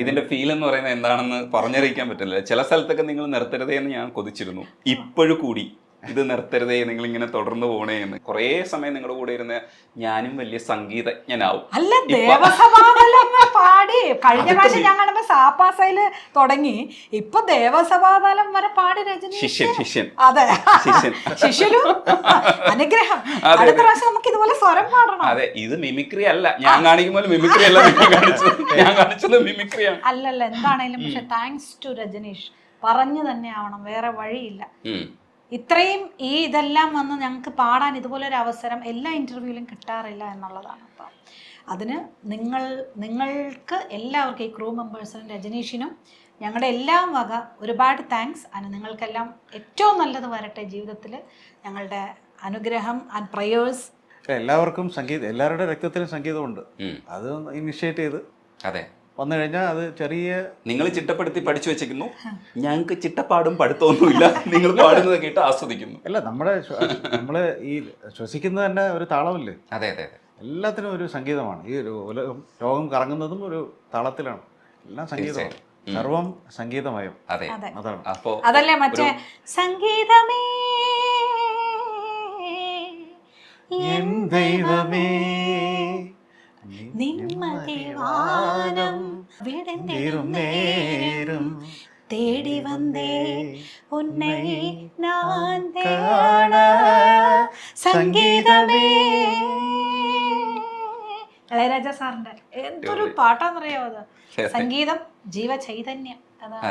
ഇതിന്റെ ഫീൽ എന്ന് പറയുന്നത് എന്താണെന്ന് പറഞ്ഞറിയിക്കാൻ പറ്റില്ല. ചില സ്ഥലത്തൊക്കെ നിങ്ങൾ നിർത്തരുതേ എന്ന് ഞാൻ കൊതിച്ചിരുന്നു. ഇപ്പോഴും കൂടി ഇത് നിർത്തരുതേ, നിങ്ങൾ ഇങ്ങനെ തുടർന്ന് പോണേ എന്ന്. കുറേ സമയം നിങ്ങളുടെ കൂടെ ഇരുന്ന് ഞാനും വലിയ സംഗീതജ്ഞനാവും. അല്ല, ദേവസഭാതലം പാടി കഴിഞ്ഞ പ്രാവശ്യം ഞാൻ കാണുമ്പോ സാപ്പാസയില് തുടങ്ങി, ഇപ്പൊ ദേവസഭാതലം വരെ പാടി രജനി. ശിഷ്യൻ. അതെ, ശിഷ്യനു അനുഗ്രഹം. അടുത്ത പ്രാവശ്യം നമുക്ക് ഇതുപോലെ സ്വരം പാടണം. അതെ, ഇത് മിമിക്രി അല്ല. ഞാൻ കാണിക്കുമ്പോൾ മിമിക്രി അല്ല, ഞാൻ കാണിച്ചത് മിമിക്രിയാണ്. അല്ലല്ല, എന്താണേലും പക്ഷെ താങ്ക്സ് ടു രജനീഷ്. പറഞ്ഞു തന്നെ ആവണം, വേറെ വഴിയില്ല. ഇത്രയും ഇതെല്ലാം വന്ന് ഞങ്ങൾക്ക് പാടാൻ ഇതുപോലൊരു അവസരം എല്ലാ ഇൻ്റർവ്യൂവിലും കിട്ടാറില്ല എന്നുള്ളതാണ്. അപ്പം അതിന് നിങ്ങൾക്ക് എല്ലാവർക്കും, ഈ ക്രൂ മെമ്പേഴ്സിനും രജനീഷിനും ഞങ്ങളുടെ എല്ലാം വക ഒരുപാട് താങ്ക്സ്. അതിന് നിങ്ങൾക്കെല്ലാം ഏറ്റവും നല്ലത് വരട്ടെ ജീവിതത്തിൽ. ഞങ്ങളുടെ അനുഗ്രഹം ആൻഡ് പ്രയേഴ്സ്. എല്ലാവർക്കും എല്ലാവരുടെ രക്തത്തിലും സംഗീതമുണ്ട്. അത് ഇനിഷ്യേറ്റ് ചെയ്ത് അതെ വന്നു കഴിഞ്ഞാൽ അത് ചെറിയ, നിങ്ങൾ ചിട്ടപ്പെടുത്തി പഠിച്ചു വെച്ചിരിക്കുന്നു. ഞങ്ങൾക്ക് ചിട്ടപ്പാടും പഠിത്തമൊന്നുമില്ല. നിങ്ങൾ പാടുന്നത് കേട്ട് ആസ്വദിക്കുന്നു. അല്ല, നമ്മള് ഈ ശ്വസിക്കുന്നത് തന്നെ ഒരു താളമല്ലേ? അതെ അതെ, എല്ലാത്തിനും ഒരു സംഗീതമാണ്. ഈ ലോകം കറങ്ങുന്നതും ഒരു താളത്തിലാണ്. എല്ലാം സംഗീതമാണ്, സർവം സംഗീതമയം. അതെ, അതാണ്. അപ്പോ അതല്ലേ മറ്റേ സംഗീതമേ എൻ ദൈവമേ നിന്മതിവാനം വിടന്നേരും தேடி வந்தே உன்னை நான் தேட സംഗീതമേ. ഇളയരാജ സാറിന്റെ എന്തൊരു പാട്ടാന്നറിയാവോ അത്? സംഗീതം ജീവചൈതന്യം. അതാണ്.